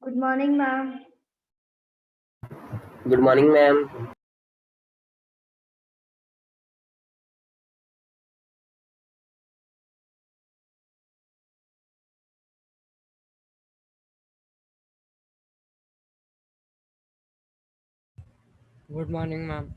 Good morning, ma'am. Good morning, ma'am. Good morning, ma'am.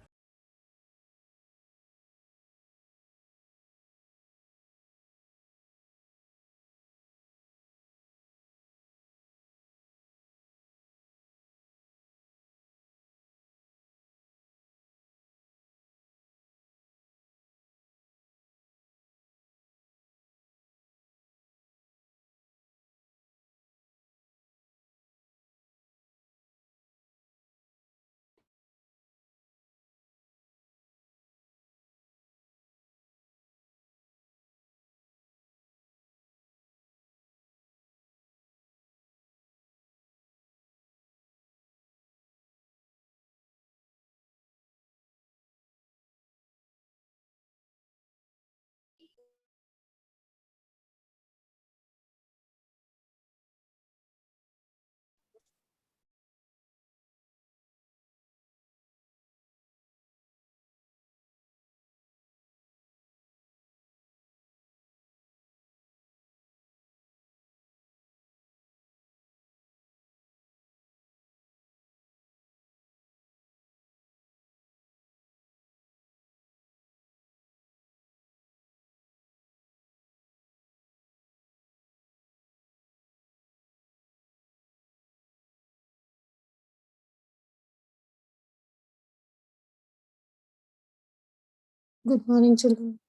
Good morning, children.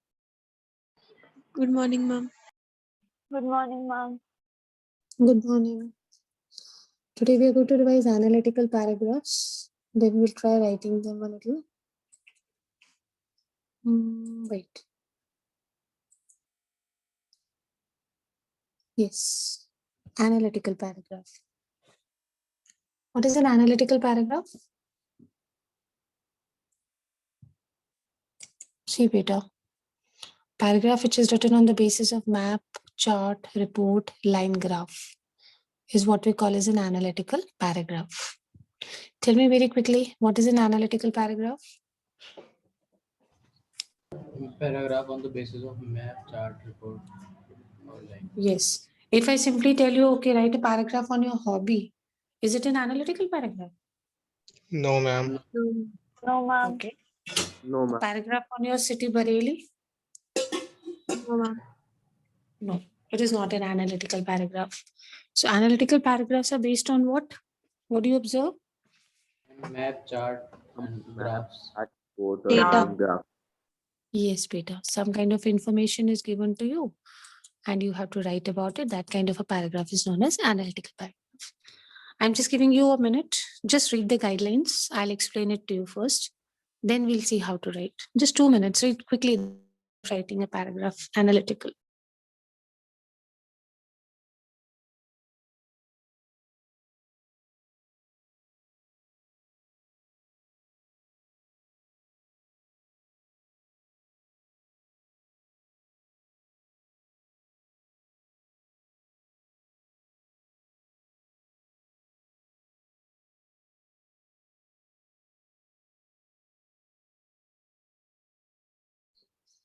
Good morning, ma'am. Good morning, ma'am. Good morning. Today we are going to revise analytical paragraphs. Then we'll try writing them a little. Wait. Yes. Analytical paragraph. What is an analytical paragraph? See, beta. Paragraph which is written on the basis of map, chart, report, line graph is what we call as an analytical paragraph. Tell me very quickly, what is an analytical paragraph? Paragraph on the basis of map, chart, report, or line. Yes. If I simply tell you, okay, write a paragraph on your hobby, is it an analytical paragraph? No, ma'am. No, ma'am. Okay. No, A ma'am. paragraph on your city, Bareilly? No, ma'am. No, it is not an analytical paragraph. So analytical paragraphs are based on what? What do you observe? Map, chart, and graphs. Data. Graph. Yes, beta. Some kind of information is given to you and you have to write about it. That kind of a paragraph is known as analytical paragraph. I'm just giving you a minute. Just read the guidelines. I'll explain it to you first. Then we'll see how to write. Just 2 minutes. Read quickly writing a paragraph analytical.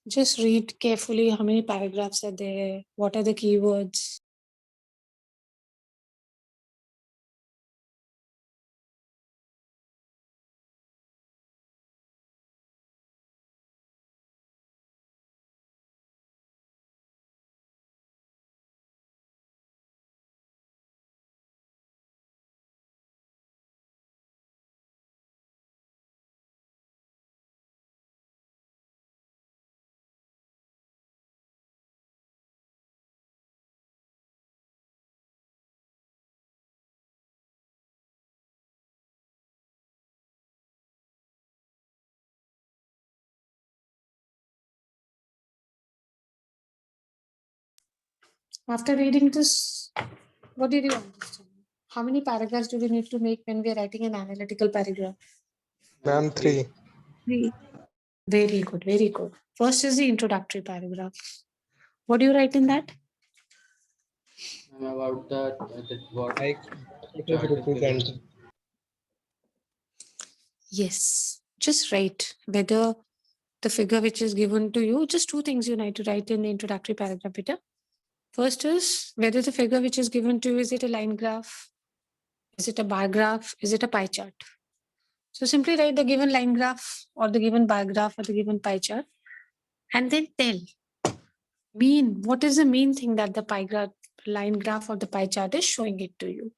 Just read carefully how many paragraphs are there, what are the keywords. After reading this, what did you understand? How many paragraphs do we need to make when we are writing an analytical paragraph? Ma'am, 3. 3. Very good, very good. First is the introductory paragraph. What do you write in that? About the what Like it is chart is given. represented. Yes, just write whether the figure which is given to you, just two things you need to write in the introductory paragraph, beta. First is whether the figure which is given to you, is it a line graph? Is it a bar graph? Is it a pie chart? So simply write the given line graph or the given bar graph or the given pie chart and then tell what is the main thing that the pie graph, line graph or the pie chart is showing it to you.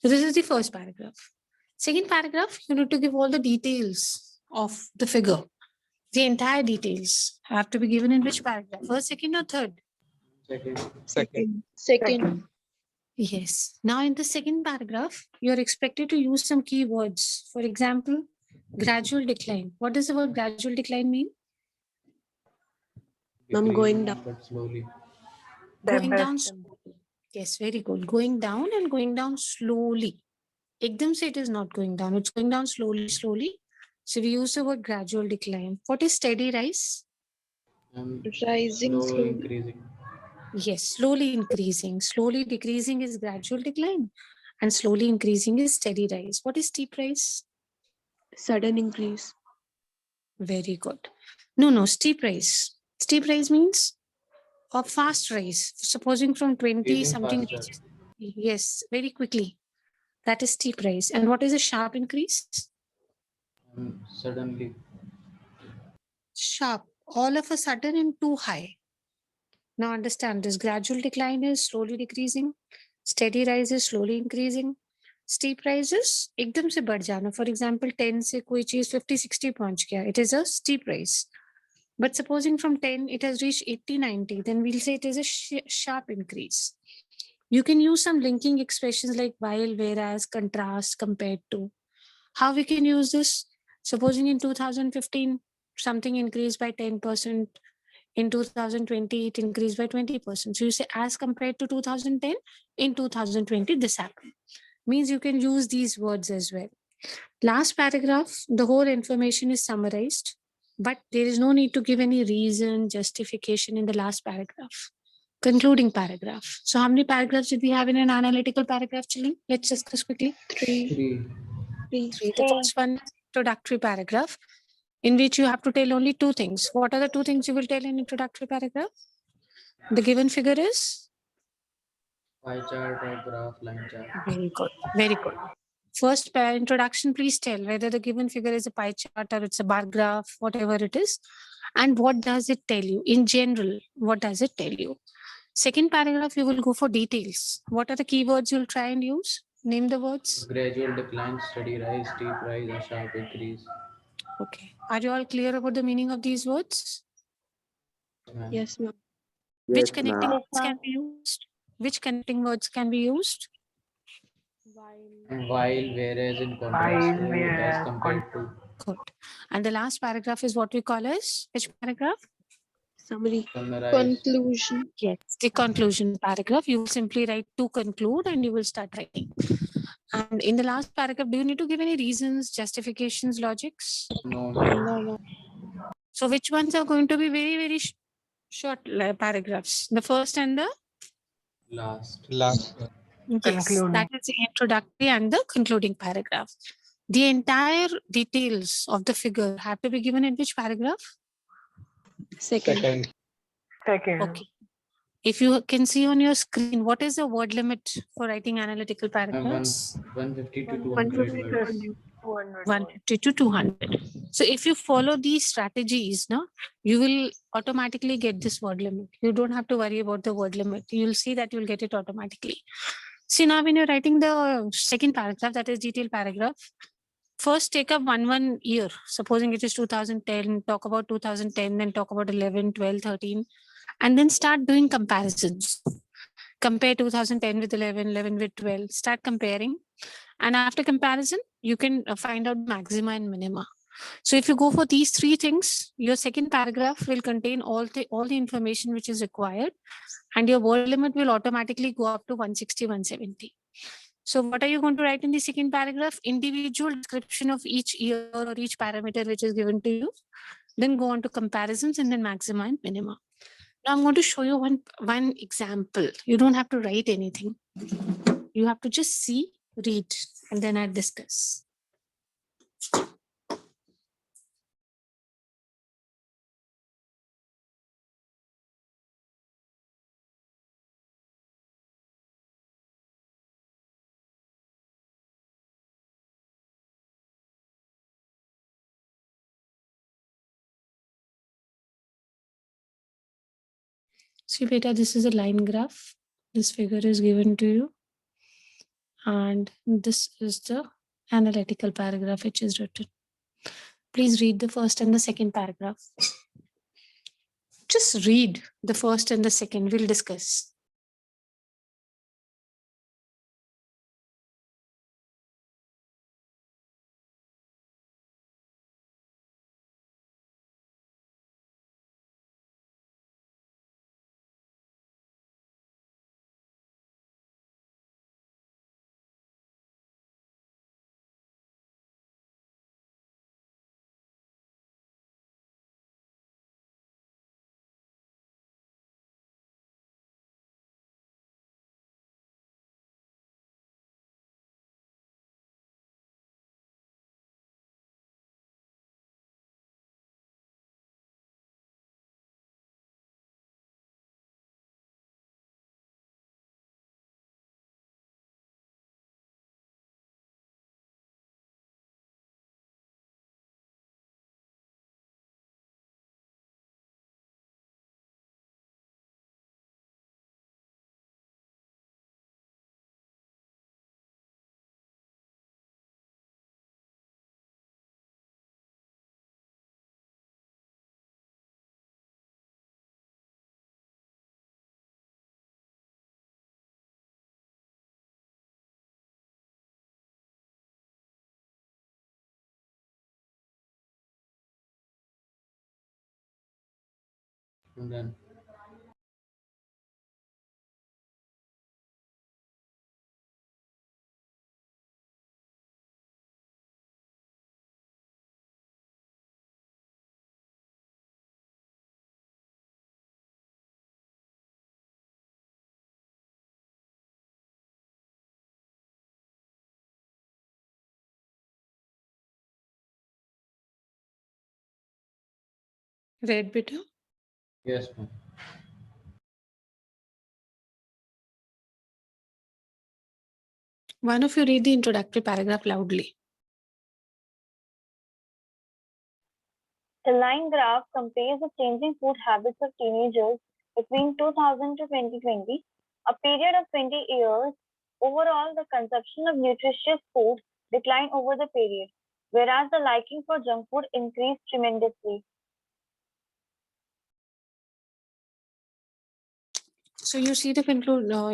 So this is the first paragraph. Second paragraph, you need to give all the details of the figure. The entire details have to be given in which paragraph? First, second, or third? Second. Second. Yes. Now, in the second paragraph, you're expected to use some keywords. For example, gradual decline. What does the word gradual decline mean? I'm going down. But slowly. Going down slowly. Yes, very good. Going down and going down slowly. Ekdam se it is not going down. It's going down slowly, slowly. So we use the word gradual decline. What is steady rise? Rising Slow slowly. increasing. Yes, slowly increasing. Slowly decreasing is gradual decline. And slowly increasing is steady rise. What is steep rise? Sudden increase. Very good. No, steep rise. Steep rise means a fast rise. Supposing from 20 Increasing something faster. reaches. Yes, very quickly. That is steep rise. And what is a sharp increase? Suddenly. Sharp. All of a sudden and too high. Now understand this gradual decline is slowly decreasing. Steady rise is slowly increasing. Steep rises एकदम से बढ़ जाना. For example, 10 से कोई चीज 50-60 पहुंच गया. It is a steep rise. But supposing from 10 it has reached 80-90, then we'll say it is a sharp increase. You can use some linking expressions like while, whereas, contrast, compared to. How we can use this? Supposing in 2015 something increased by 10%. In 2020, it increased by 20%. So you say as compared to 2010, in 2020, this happened. Means you can use these words as well. Last paragraph, the whole information is summarized, but there is no need to give any reason, justification in the last paragraph. Concluding paragraph. So how many paragraphs did we have in an analytical paragraph, children? Let's discuss quickly. 3. The first one, introductory paragraph, in which you have to tell only two things. What are the two things you will tell in introductory paragraph? The given figure is? Pie chart or graph, line chart. Very good. Very good. First introduction, please tell whether the given figure is a pie chart or it's a bar graph, whatever it is. And what does it tell you? In general, what does it tell you? Second paragraph, you will go for details. What are the keywords you'll try and use? Name the words. Gradual decline, steady rise, steep rise, a sharp increase. Okay. Are you all clear about the meaning of these words? Yes, ma'am. Which connecting words can be used? Which connecting words can be used? While, whereas, in contrast to, as compared to. Good. And the last paragraph is what we call as which paragraph? Summary. Summarize. Conclusion. Yes, the conclusion paragraph. You will simply write to conclude and you will start writing. And in the last paragraph, do you need to give any reasons, justifications, logics? No. So which ones are going to be very, very short paragraphs? The first and the? Last. Yes, that is the introductory and the concluding paragraph. The entire details of the figure have to be given in which paragraph? Second. Okay. If you can see on your screen, what is the word limit for writing analytical paragraphs? 150 to 200 words. 150 to 200. So if you follow these strategies, no, you will automatically get this word limit. You don't have to worry about the word limit. You'll see that you'll get it automatically. See, now when you're writing the second paragraph, that is detailed paragraph, first take up one year. Supposing it is 2010, talk about 2010, then talk about 11, 12, 13, and then start doing comparisons. Compare 2010 with 11, 11 with 12, start comparing. And after comparison, you can find out maxima and minima. So if you go for these three things, your second paragraph will contain all the information which is required, and your word limit will automatically go up to 160, 170. So what are you going to write in the second paragraph? Individual description of each year or each parameter which is given to you. Then go on to comparisons and then maxima and minima. Now I'm going to show you one example. You don't have to write anything. You have to just see, read, and then I discuss. See, beta, this is a line graph. This figure is given to you. And this is the analytical paragraph which is written. Please read the first and the second paragraph. Just read the first and the second. We'll discuss. I'm done. Read, beta. Yes, ma'am. One of you read the introductory paragraph loudly. The line graph compares the changing food habits of teenagers between 2000 to 2020, a period of 20 years. Overall, the consumption of nutritious food declined over the period, whereas the liking for junk food increased tremendously. So you see the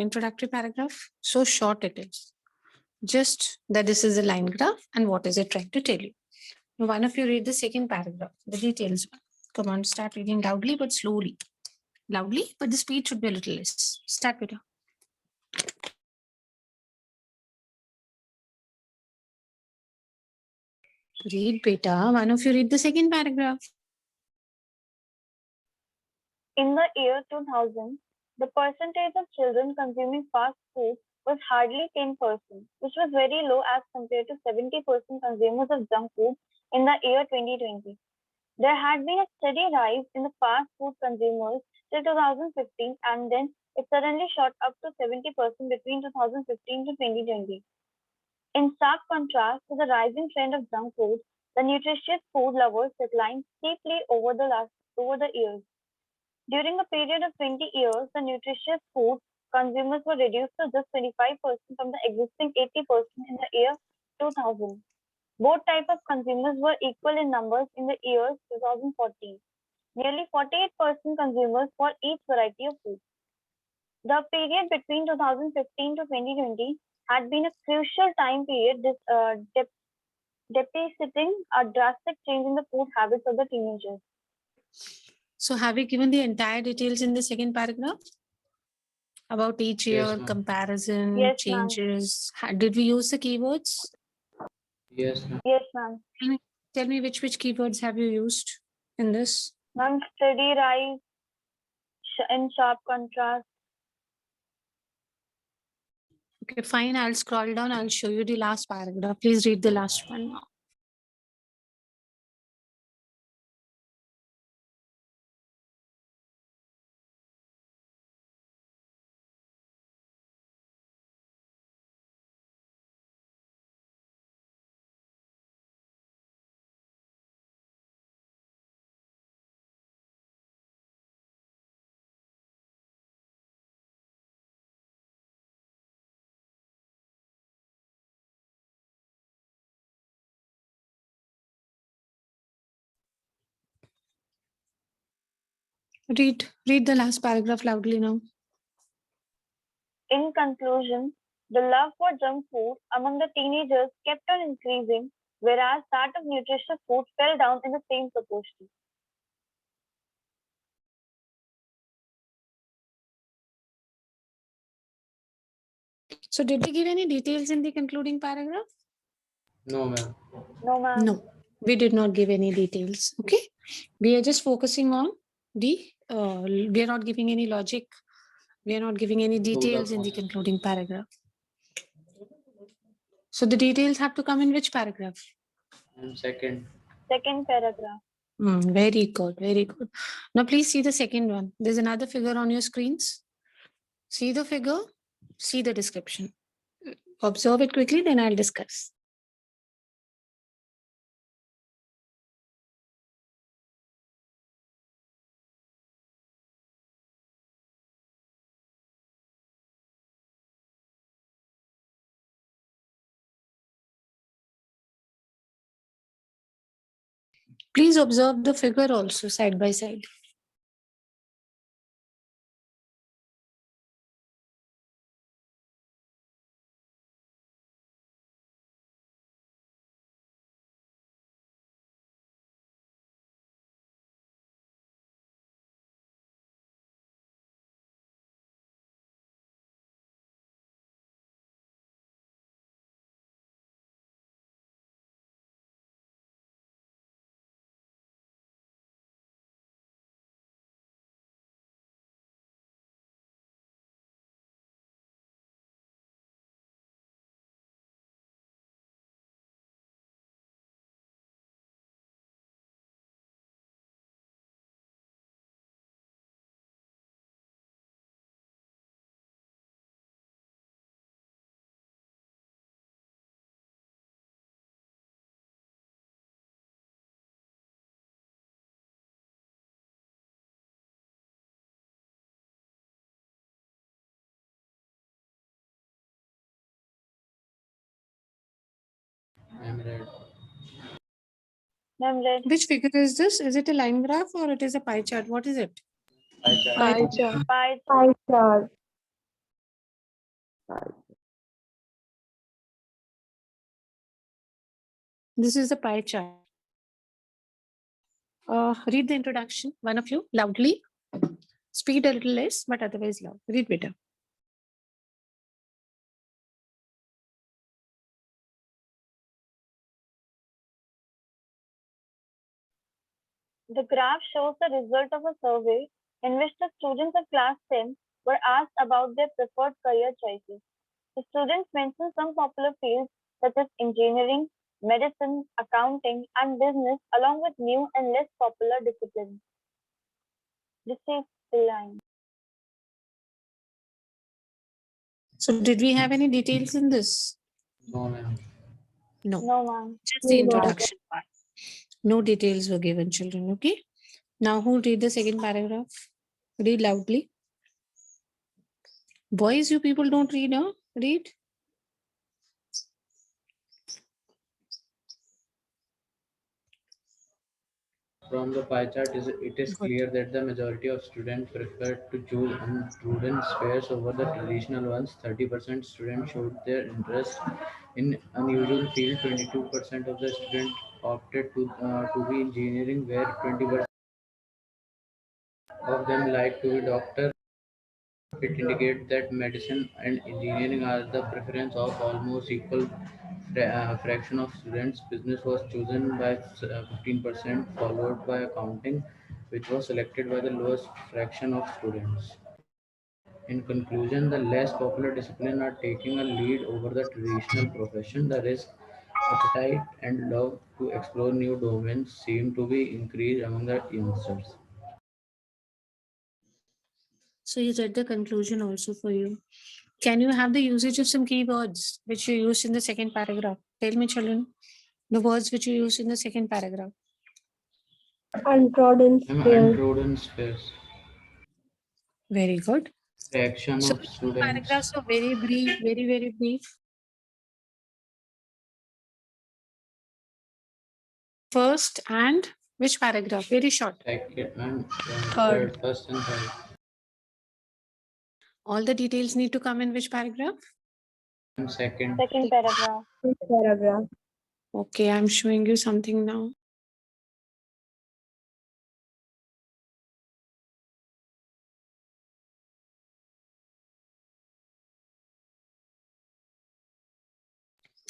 introductory paragraph? So short it is. Just that this is a line graph and what is it trying to tell you. Now, one of you read the second paragraph, the details. Come on, start reading loudly but slowly. Loudly, but the speed should be a little less. Start, beta. Read, beta. One of you read the second paragraph. In the year 2000, the percentage of children consuming fast food was hardly 10%, which was very low as compared to 70% consumers of junk food in the year 2020. There had been a steady rise in the fast food consumers till 2015, and then it suddenly shot up to 70% between 2015 to 2020. In stark contrast to the rising trend of junk food, the nutritious food lovers declined steeply over the years. During a period of 20 years, the nutritious food consumers were reduced to just 25% from the existing 80% in the year 2000. Both types of consumers were equal in numbers in the year 2014. Nearly 48% consumers for each variety of food. The period between 2015 to 2020 had been a crucial time period depicting a drastic change in the food habits of the teenagers. So have we given the entire details in the second paragraph? About each year, Yes, ma'am. comparison, Yes, ma'am. changes. Did we use the keywords? Yes, ma'am. Yes, ma'am. Tell me which keywords have you used in this? Ma'am, steady rise, in sharp contrast. Okay, fine. I'll scroll down. I'll show you the last paragraph. Please read the last one now. Read the last paragraph loudly now. In conclusion, the love for junk food among the teenagers kept on increasing, whereas that of nutritious food fell down in the same proportion. So did they give any details in the concluding paragraph? No, ma'am. No, ma'am. No, we did not give any details. Okay, we are just focusing on the. We are not giving any logic. We are not giving any details in the concluding paragraph. So the details have to come in which paragraph? And second. Second paragraph. Very good, very good. Now please see the second one. There's another figure on your screens. See the figure, see the description. Observe it quickly, then I'll discuss. Please observe the figure also side by side. I'm read. Ma'am, read. Which figure is this? Is it a line graph or it is a pie chart? What is it? Pie chart. Pie chart. Pie Pie chart. This is the pie chart. Read the introduction, one of you, loudly. Speed a little less, but otherwise loud. Read better. The graph shows the result of a survey in which the students of class 10 were asked about their preferred career choices. The students mentioned some popular fields such as engineering, medicine, accounting, and business, along with new and less popular disciplines. This is the line. So did we have any details in this? No, ma'am. No, No, ma'am. just the No. introduction part. No details were given, children. Okay. Now who'll read the second paragraph? Read loudly. Boys, you people don't read, huh? Read. From the pie chart, it is Good. clear that the majority of students prefer to choose unproven spheres over the traditional ones. 30% students showed their interest in unusual field. 22% of the students opted to be engineering, where 20% of them like to be doctor. It indicates that medicine and engineering are the preference of almost equal fraction of students. Business was chosen by 15%, followed by accounting which was selected by the lowest fraction of students. In conclusion, the less popular disciplines are taking a lead over the traditional profession. The risk, appetite, and love to explore new domains seem to be increased among the youngsters. So you read the conclusion also for you. Can you have the usage of some keywords which you used in the second paragraph? Tell me, children, the words which you used in the second paragraph. Untrodden sphere. Untrodden space. Very good. Reaction So of students. paragraphs are very brief, very, very brief. First and which paragraph? Very short. Second and Third. first and third. All the details need to come in which paragraph? And second. Second paragraph. Paragraph. Okay, I'm showing you something now.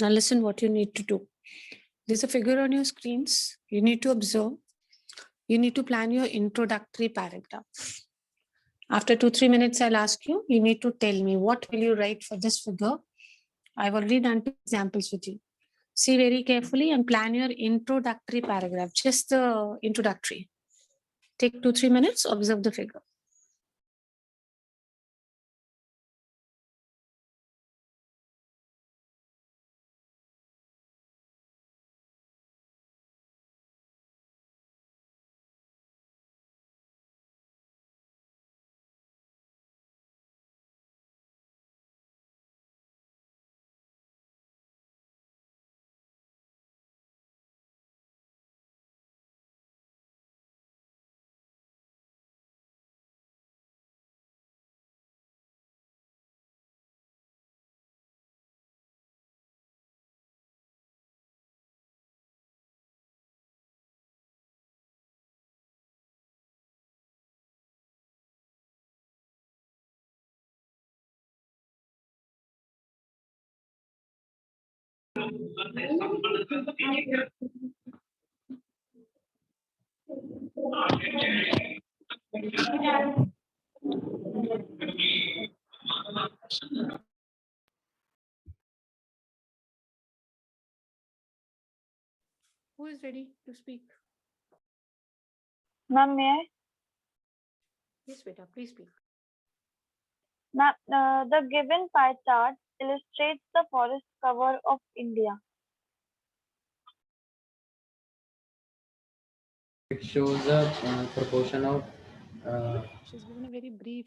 Now listen what you need to do. There's a figure on your screens. You need to observe. You need to plan your introductory paragraph. After 2-3 minutes, I'll ask you, you need to tell me what will you write for this figure. I've already done 2 examples with you. See very carefully and plan your introductory paragraph, just the introductory. Take 2-3 minutes, observe the figure. Who is ready to speak? Ma'am, may I? Yes, beta, please speak. Ma'am, the given pie chart illustrates the forest cover of India. It shows the proportion of She's given a very brief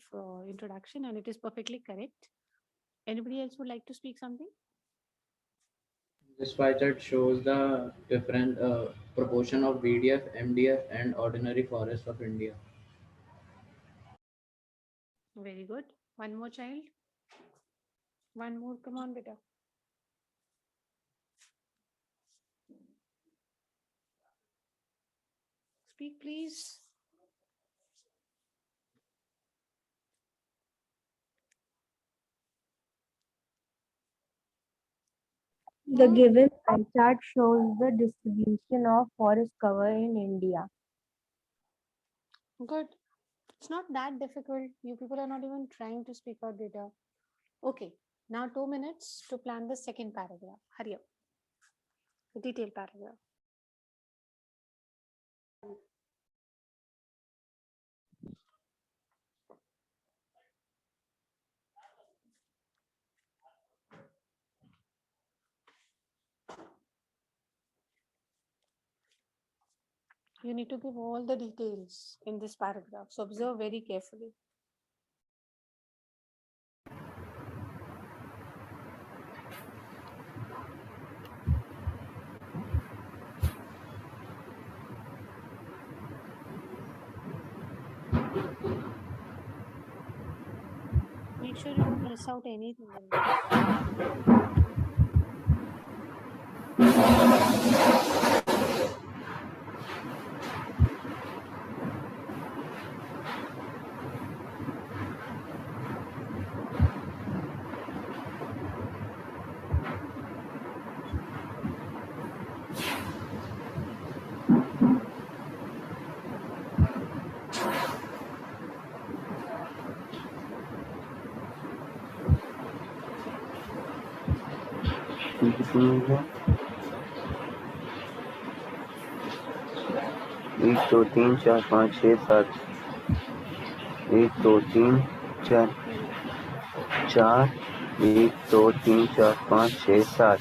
introduction and it is perfectly correct. Anybody else would like to speak something? this pie chart shows the different proportion of VDF, MDF, and ordinary forest of India. Very good. One more child. One more. Come on, beta. Speak, please. The given pie chart shows the distribution of forest cover in India. Good. It's not that difficult. You people are not even trying to speak out data. Okay. Now 2 minutes to plan the second paragraph. Hurry up. The detailed paragraph. You need to give all the details in this paragraph. So observe very carefully. Make sure you don't miss out anything in this. कितनी है? 1 2 3 4 5 6 7 1 2 3 4 4 1 2 3 4 5 6 7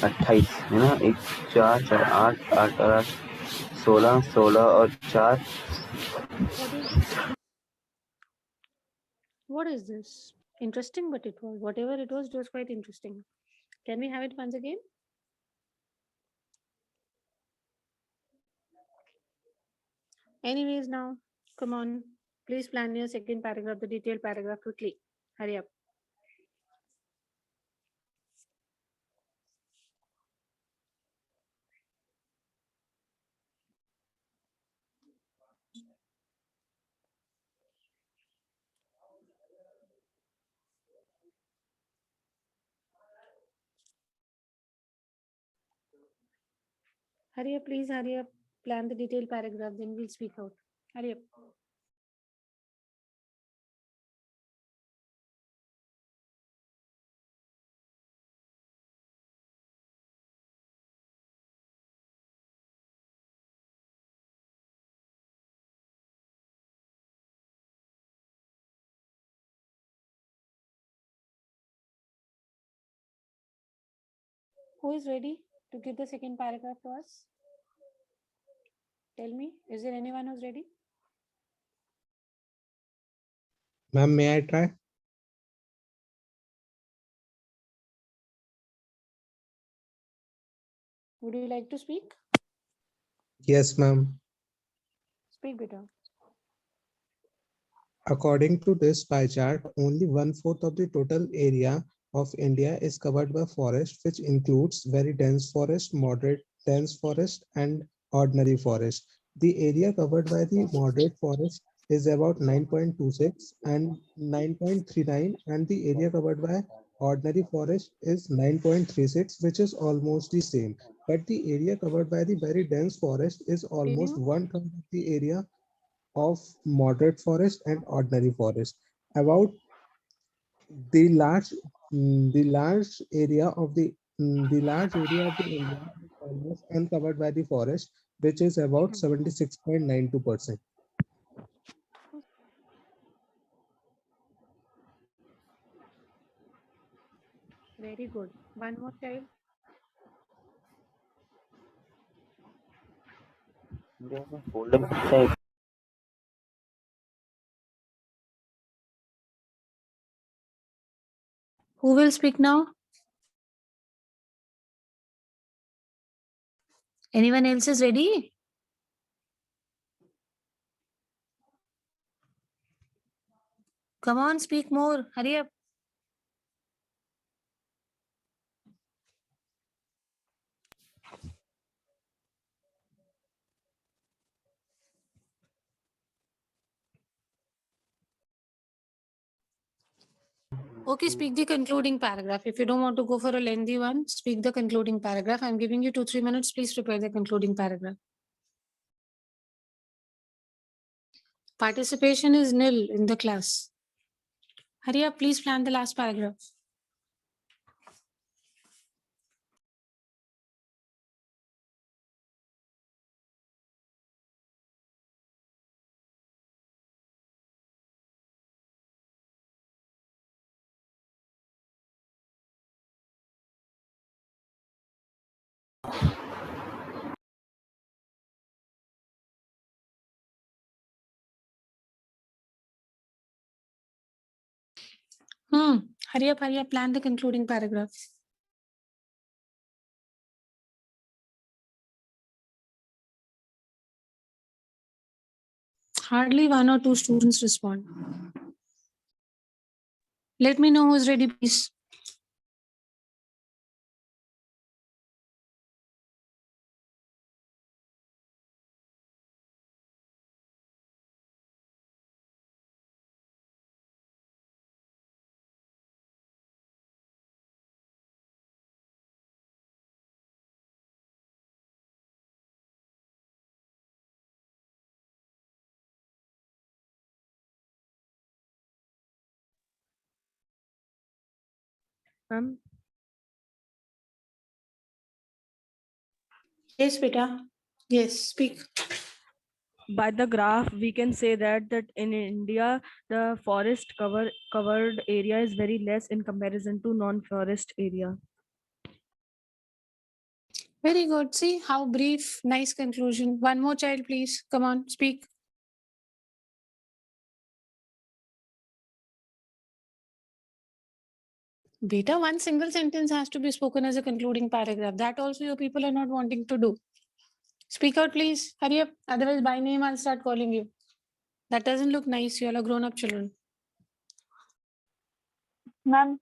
28 है ना। 1 4 4 8 8 और 8 16 16 और 4 What is this? Interesting, but it was whatever it was quite interesting. Can we have it once again? Anyways, now come on. Please plan your second paragraph, the detailed paragraph quickly. Hurry up. Hurry up, please hurry up. Plan the detailed paragraph, then we'll speak out. Hurry up. Who is ready to give the second paragraph to us? Tell me, is there anyone who's ready? Ma'am, may I try? Would you like to speak? Yes, ma'am. Speak, beta. According to this pie chart, only 1/4 of the total area of India is covered by forest, which includes very dense forest, moderate dense forest, and ordinary forest. The area covered by the moderate forest is about 9.26 and 9.39, and the area covered by ordinary forest is 9.36, which is almost the same. But the area covered by the very dense forest is almost Continue. 1/3 of the area of moderate forest and ordinary forest. About the large area of the large area of the India is almost uncovered by the forest, which is about 76.92%. Very good. One more child. Folder में कितना है? Who will speak now? Anyone else is ready? Come on, speak more. Hurry up. Okay, speak the concluding paragraph. If you don't want to go for a lengthy one, speak the concluding paragraph. I'm giving you 2-3 minutes. Please prepare the concluding paragraph. Participation is nil in the class. Hurry up, please plan the last paragraph. Hurry up, plan the concluding paragraph. Hardly 1 or 2 students respond. Let me know who's ready, please. Yes, beta. Yes, speak. By the graph, we can say that in India, the forest covered area is very less in comparison to non-forest area. Very good. See how brief, nice conclusion. One more child, please. Come on, speak. Beta, one single sentence has to be spoken as a concluding paragraph. That also your people are not wanting to do. Speak out, please. Hurry up. Otherwise, by name, I'll start calling you. That doesn't look nice. You all are grown up children. Ma'am,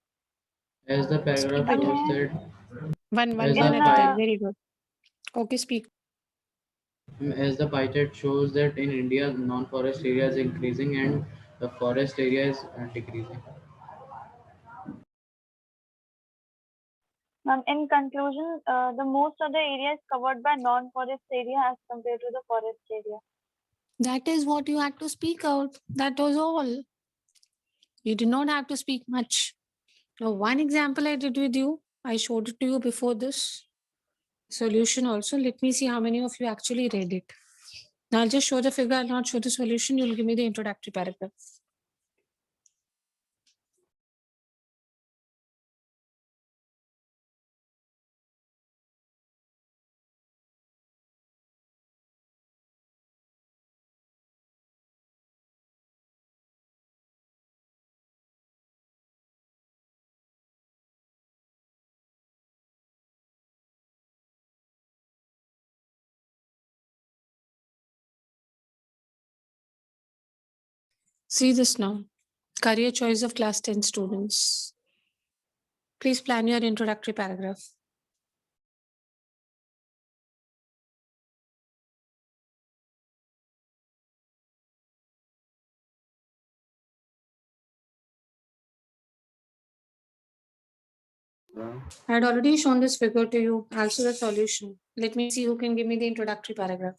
As the paragraph Speak, shows beta. that One as at the a pie, time. Very good. Okay, speak. as the pie chart shows that in India, non-forest area is increasing and the forest area is decreasing. Ma'am, in conclusion, the most of the area is covered by non-forest area as compared to the forest area. That is what you had to speak out. That was all. You did not have to speak much. Now, one example I did with you, I showed it to you before this solution also. Let me see how many of you actually read it. Now, I'll just show the figure. I'll not show the solution. You'll give me the introductory paragraph. See this now. Career choice of class 10 students. Please plan your introductory paragraph. I had already shown this figure to you, also the solution. Let me see who can give me the introductory paragraph.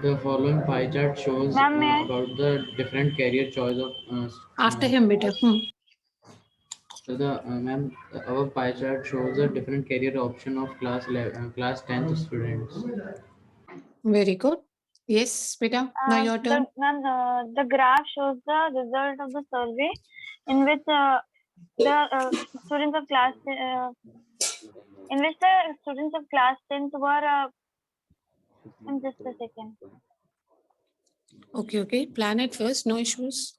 The following pie chart shows Ma'am, may I? about the different career choice of After him, beta. so the ma'am, our pie chart shows the different career option of class 10th students. Very good. Yes, beta. Now your turn. The graph shows the result of the survey in which the students of class in which the students of class 10th were in just a second. Okay. Plan it first. No issues.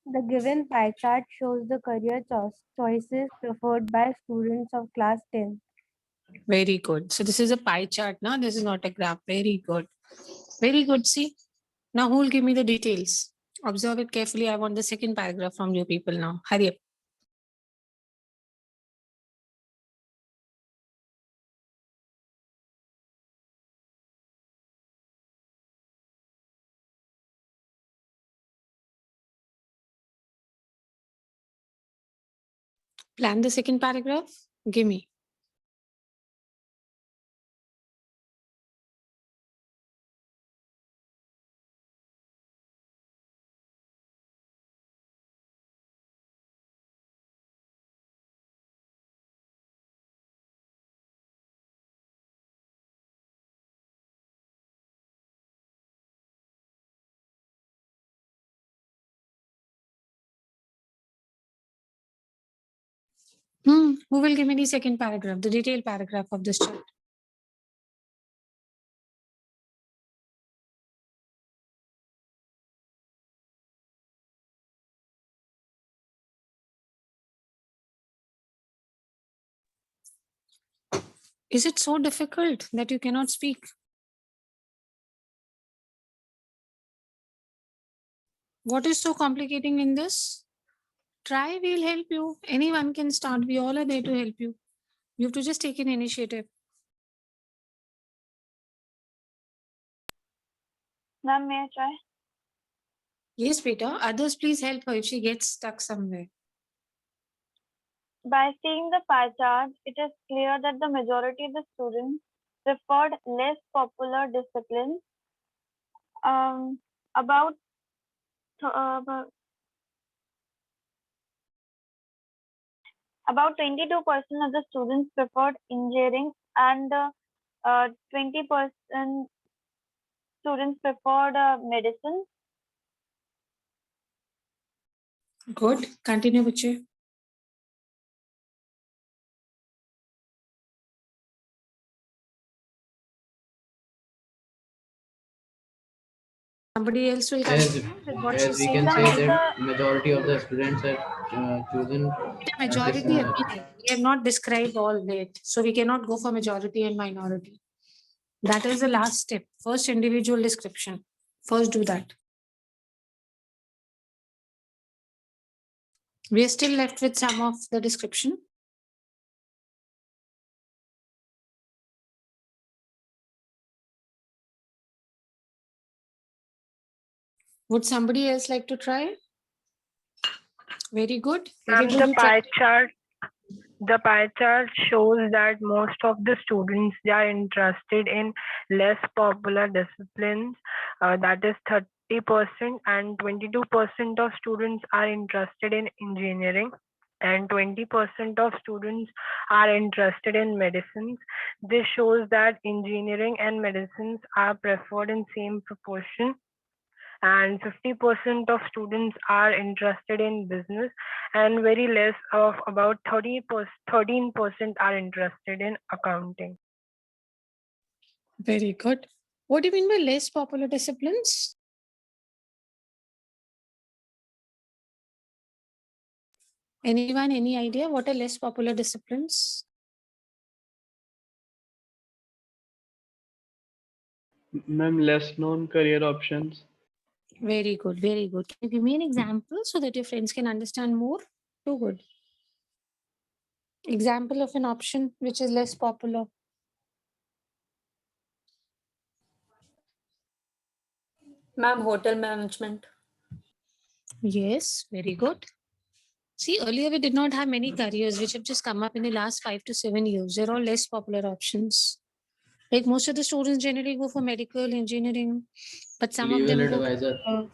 The given pie chart shows the career choices preferred by students of class 10. Very good. So this is a pie chart. Now this is not a graph. Very good. Very good. See. Now who will give me the details? Observe it carefully. I want the second paragraph from you people now. Hurry up. Plan the second paragraph. Give me. Who will give me the second paragraph, the detailed paragraph of this chart? Is it so difficult that you cannot speak? What is so complicating in this? Try, we'll help you. Anyone can start. We all are there to help you. You have to just take an initiative. Ma'am, may I try? Yes, beta. Others, please help her if she gets stuck somewhere. By seeing the pie chart, it is clear that the majority of the students preferred less popular disciplines. about about 22% of the students preferred engineering and 20% students preferred medicine. Good. Continue, Bache. Somebody else will As, continue with what as she's we saying. can Some say of that the majority of the students have chosen The majority, we have not described all that. So we cannot go for majority and minority. That is the last step. First, individual description. First, do that. We are still left with some of the description. Would somebody else like to try? Very good. Very good. You try. The pie chart shows that most of the students, they are interested in less popular disciplines, that is 30%, and 22% of students are interested in engineering, and 20% of students are interested in medicines. This shows that engineering and medicines are preferred in same proportion, and 50% of students are interested in business, and very less of about 13% are interested in accounting. Very good. What do you mean by less popular disciplines? Anyone, any idea what are less popular disciplines? Ma'am, less known career options. Very good, very good. Can you give me an example so that your friends can understand more? Too good. Example of an option which is less popular. Ma'am, hotel management. Yes, very good. See, earlier we did not have many careers which have just come up in the last 5 to 7 years. They're all less popular options. Like most of the students generally go for medical engineering, but some of them legal go advisor. for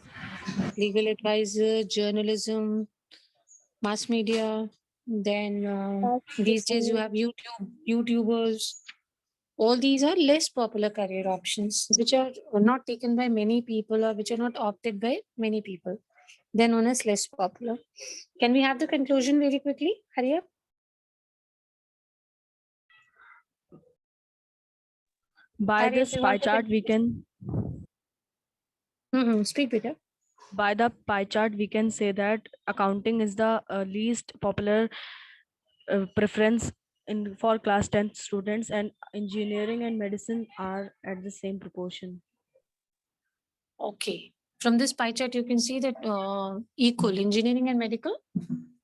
legal advisor, journalism, mass media. Then these days you have YouTubers. All these are less popular career options, which are not taken by many people or which are not opted by many people. They're known as less popular. Can we have the conclusion very quickly? Hurry up. By Harriet, this you pie want to chart, we can speak, Peter. by the pie chart, we can say that accounting is the least popular preference in for class 10 students, and engineering and medicine are at the same proportion. Okay. From this pie chart, you can see that equal engineering and medical,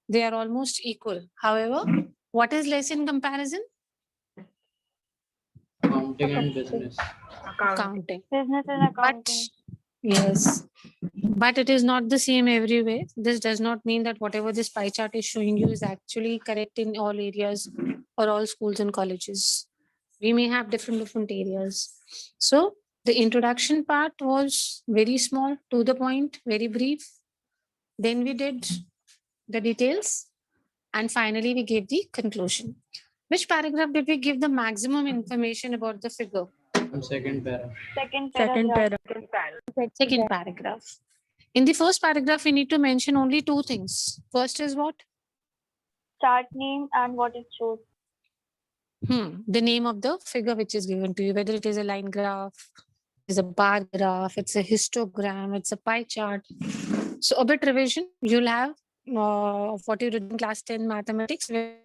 they are almost equal. However, what is less in comparison? Accounting and business. Accounting. business and But accounting. yes, but it is not the same everywhere. This does not mean that whatever this pie chart is showing you is actually correct in all areas or all schools and colleges. We may have different areas. So the introduction part was very small, to the point, very brief. Then we did the details, and finally we gave the conclusion. Which paragraph did we give the maximum information about the figure? Second para. Second Second paragraph. Second paragraph. In the first paragraph, we need to mention only two things. First is what? Chart name and what it shows. The name of the figure which is given to you, whether it is a line graph, is a bar graph, it's a histogram, it's a pie chart. So a bit revision, you'll have what you did in class 10 mathematics, where